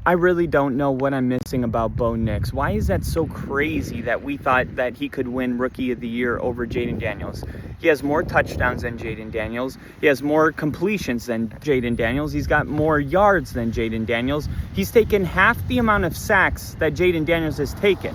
I really don't know what I'm missing about Bo Nix. Why is that so crazy that we thought that he could win Rookie of the Year over Jaden Daniels? He has more touchdowns than Jaden Daniels. He has more completions than Jaden Daniels. He's got more yards than Jaden Daniels. He's taken half the amount of sacks that Jaden Daniels has taken,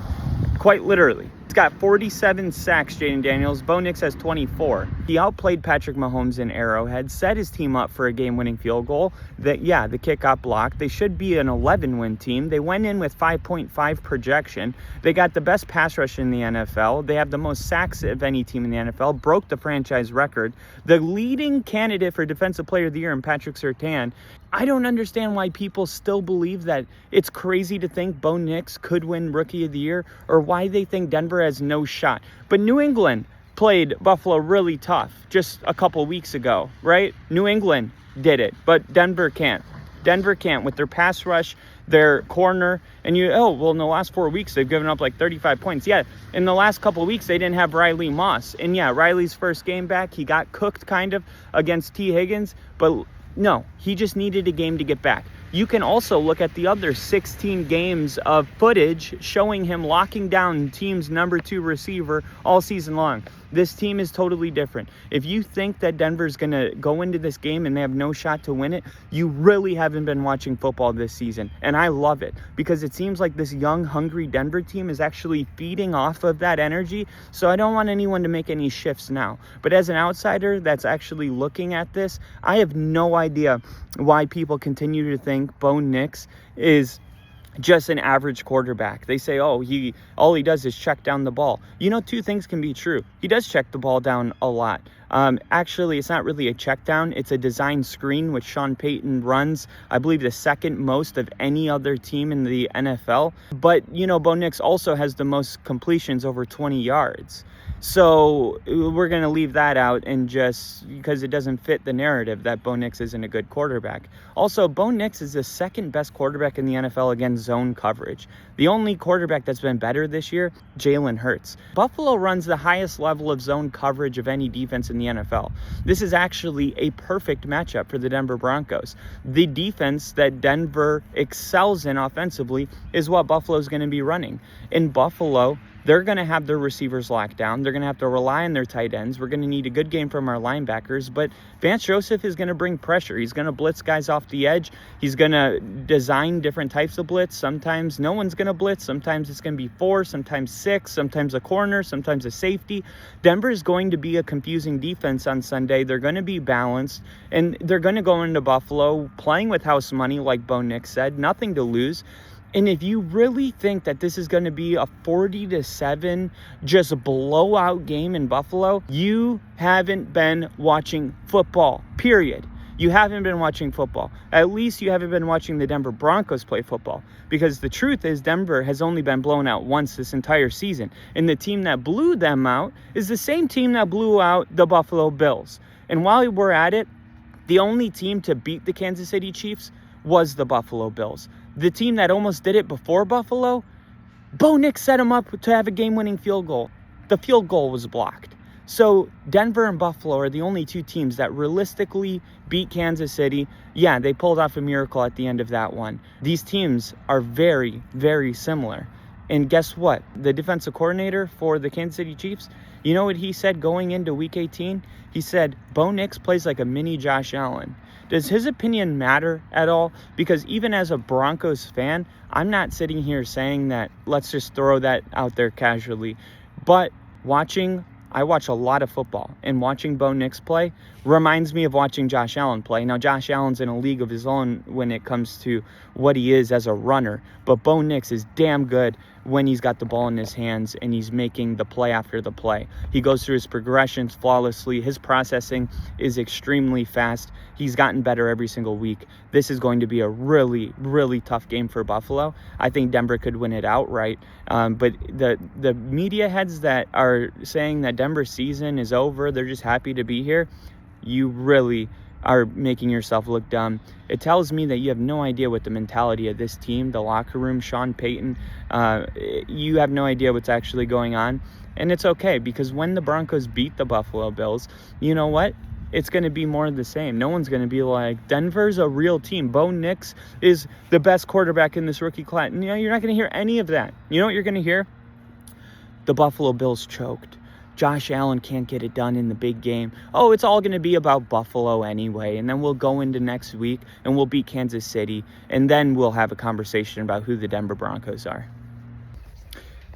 quite literally. He's got 47 sacks, Jaden Daniels. Bo Nix has 24. He outplayed Patrick Mahomes in Arrowhead, set his team up for a game-winning field goal. The kick got blocked. They should be an 11-win team. They went in with 5.5 projection. They got the best pass rush in the NFL. They have the most sacks of any team in the NFL, broke the franchise record. The leading candidate for Defensive Player of the Year in Patrick Surtain. I don't understand why people still believe that it's crazy to think Bo Nix could win Rookie of the Year, or why they think Denver has no shot. But New England played Buffalo really tough just a couple weeks ago, right? New England did it, but Denver can't. Denver can't with their pass rush, their corner, and in the last 4 weeks, they've given up like 35 points. Yeah, in the last couple of weeks, they didn't have Riley Moss. And yeah, Riley's first game back, he got cooked kind of against T. Higgins, but no, he just needed a game to get back. You can also look at the other 16 games of footage showing him locking down team's number 2 receiver all season long. This team is totally different. If you think that Denver's going to go into this game and they have no shot to win it, you really haven't been watching football this season. And I love it because it seems like this young, hungry Denver team is actually feeding off of that energy. So I don't want anyone to make any shifts now. But as an outsider that's actually looking at this, I have no idea why people continue to think Bo Nix is just an average quarterback. They say, all he does is check down the ball. Two things can be true. He does check the ball down a lot. Actually, it's not really a check down. It's a design screen, which Sean Payton runs, I believe, the second most of any other team in the NFL. But, Bo Nix also has the most completions over 20 yards. So we're going to leave that out, and just because it doesn't fit the narrative that Bo Nix isn't a good quarterback. Also, Bo Nix is the second best quarterback in the NFL against zone coverage. The only quarterback that's been better this year, Jalen Hurts. Buffalo runs the highest level of zone coverage of any defense in the NFL. This is actually a perfect matchup for the Denver Broncos. The defense that Denver excels in offensively is what Buffalo's going to be running. In Buffalo, they're going to have their receivers locked down. They're going to have to rely on their tight ends. We're going to need a good game from our linebackers. But Vance Joseph is going to bring pressure. He's going to blitz guys off the edge. He's going to design different types of blitz. Sometimes no one's going to blitz. Sometimes it's going to be 4, sometimes 6, sometimes a corner, sometimes a safety. Denver is going to be a confusing defense on Sunday. They're going to be balanced. And they're going to go into Buffalo playing with house money, like Bo Nix said. Nothing to lose. And if you really think that this is going to be a 40-7 just blowout game in Buffalo, you haven't been watching football, period. You haven't been watching football. At least you haven't been watching the Denver Broncos play football. Because the truth is Denver has only been blown out once this entire season. And the team that blew them out is the same team that blew out the Buffalo Bills. And while we're at it, the only team to beat the Kansas City Chiefs was the Buffalo Bills. The team that almost did it before Buffalo, Bo Nix set him up to have a game-winning field goal. The field goal was blocked. So Denver and Buffalo are the only two teams that realistically beat Kansas City. Yeah, they pulled off a miracle at the end of that one. These teams are very, very similar. And guess what? The defensive coordinator for the Kansas City Chiefs, you know what he said going into Week 18? He said, Bo Nix plays like a mini Josh Allen. Does his opinion matter at all? Because even as a Broncos fan, I'm not sitting here saying that, let's just throw that out there casually. But I watch a lot of football, and watching Bo Nix play reminds me of watching Josh Allen play. Now, Josh Allen's in a league of his own when it comes to what he is as a runner, but Bo Nix is damn good when he's got the ball in his hands and he's making the play after the play. He goes through his progressions flawlessly. His processing is extremely fast. He's gotten better every single week. This is going to be a really, really tough game for Buffalo. I think Denver could win it outright. But the media heads that are saying that Denver's season is over, they're just happy to be here, you really are making yourself look dumb. It tells me that you have no idea what the mentality of this team, the locker room, Sean Payton, you have no idea what's actually going on. And it's okay, because when the Broncos beat the Buffalo Bills, you know what? it's going to be more of the same. No one's going to be like, Denver's a real team. Bo Nix is the best quarterback in this rookie class. And, you're not going to hear any of that. You know what you're going to hear? The Buffalo Bills choked. Josh Allen can't get it done in the big game. Oh, it's all going to be about Buffalo anyway. And then we'll go into next week and we'll beat Kansas City. And then we'll have a conversation about who the Denver Broncos are.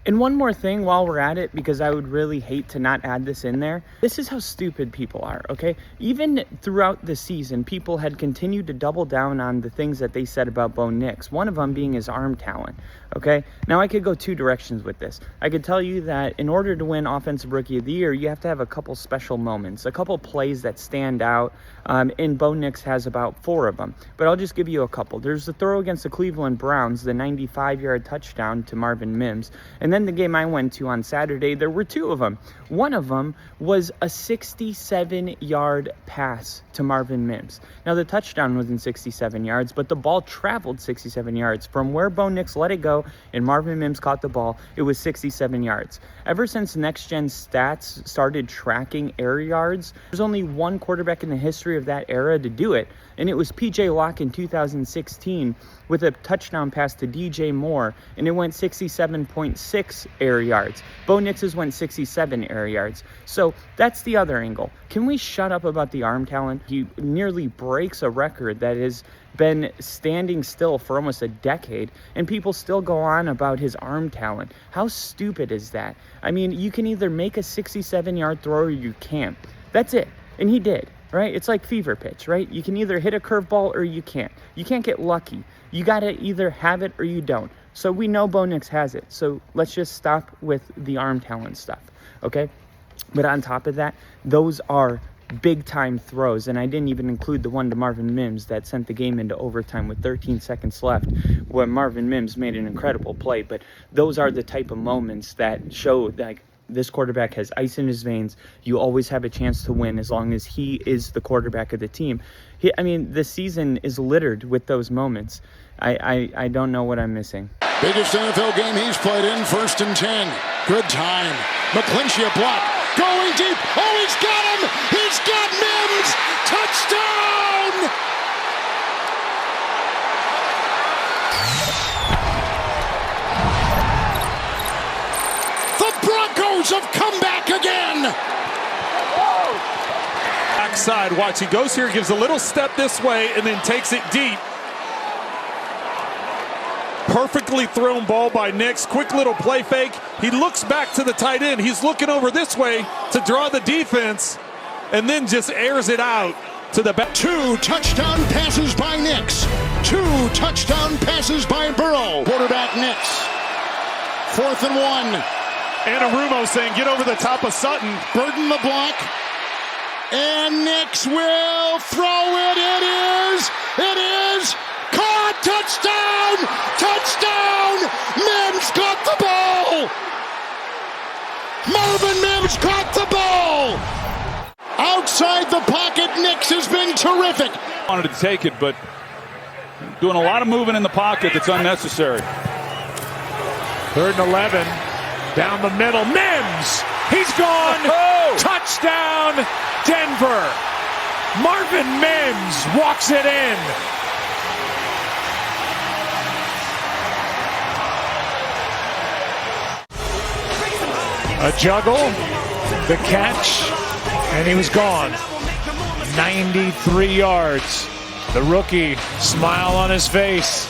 And one more thing while we're at it, because I would really hate to not add this in there. This is how stupid people are, okay? Even throughout the season, people had continued to double down on the things that they said about Bo Nix, one of them being his arm talent, okay? Now, I could go two directions with this. I could tell you that in order to win Offensive Rookie of the Year, you have to have a couple special moments, a couple plays that stand out, and Bo Nix has about 4 of them. But I'll just give you a couple. There's the throw against the Cleveland Browns, the 95-yard touchdown to Marvin Mims, and then the game I went to on Saturday, there were 2 of them. One of them was a 67-yard pass to Marvin Mims. Now, the touchdown was in 67 yards, but the ball traveled 67 yards. From where Bo Nix let it go and Marvin Mims caught the ball, it was 67 yards. Ever since Next Gen Stats started tracking air yards, there's only one quarterback in the history of that era to do it, and it was P.J. Locke in 2016 with a touchdown pass to DJ Moore, and it went 67.6 air yards. Bo Nix's went 67 air yards. So that's the other angle. Can we shut up about the arm talent? He nearly breaks a record that has been standing still for almost a decade, and people still go on about his arm talent. How stupid is that? I mean, you can either make a 67-yard throw or you can't. That's it. And he did, right? It's like fever pitch, right? You can either hit a curveball or you can't. You can't get lucky. You got to either have it or you don't. So we know Bo Nix has it. So let's just stop with the arm talent stuff, okay? But on top of that, those are big-time throws, and I didn't even include the one to Marvin Mims that sent the game into overtime with 13 seconds left, where Marvin Mims made an incredible play. But those are the type of moments that show that this quarterback has ice in his veins. You always have a chance to win as long as he is the quarterback of the team. I mean, the season is littered with those moments. I don't know what I'm missing. Biggest NFL game he's played in, 1st and 10. Good time. McClinchy a block. Going deep. Oh, he's got him. He's got Mims. Touchdown. The Broncos have come back again. Backside, watch. He goes here, gives a little step this way, and then takes it deep. Perfectly thrown ball by Nix. Quick little play fake. He looks back to the tight end. He's looking over this way to draw the defense, and then just airs it out to the back. 2 touchdown passes by Nix. 2 touchdown passes by Burrow. Quarterback Nix. 4th and 1. Anarumo saying, get over the top of Sutton. Burden the block. And Nix will throw it. It is caught. Touchdown! Touchdown! Mims got the ball! Marvin Mims caught the ball! Outside the pocket, Nix has been terrific. Wanted to take it, but doing a lot of moving in the pocket that's unnecessary. 3rd and 11. Down the middle. Mims! He's gone! Oh! Touchdown, Denver! Marvin Mims walks it in. A juggle, the catch, and he was gone. 93 yards. The rookie, smile on his face.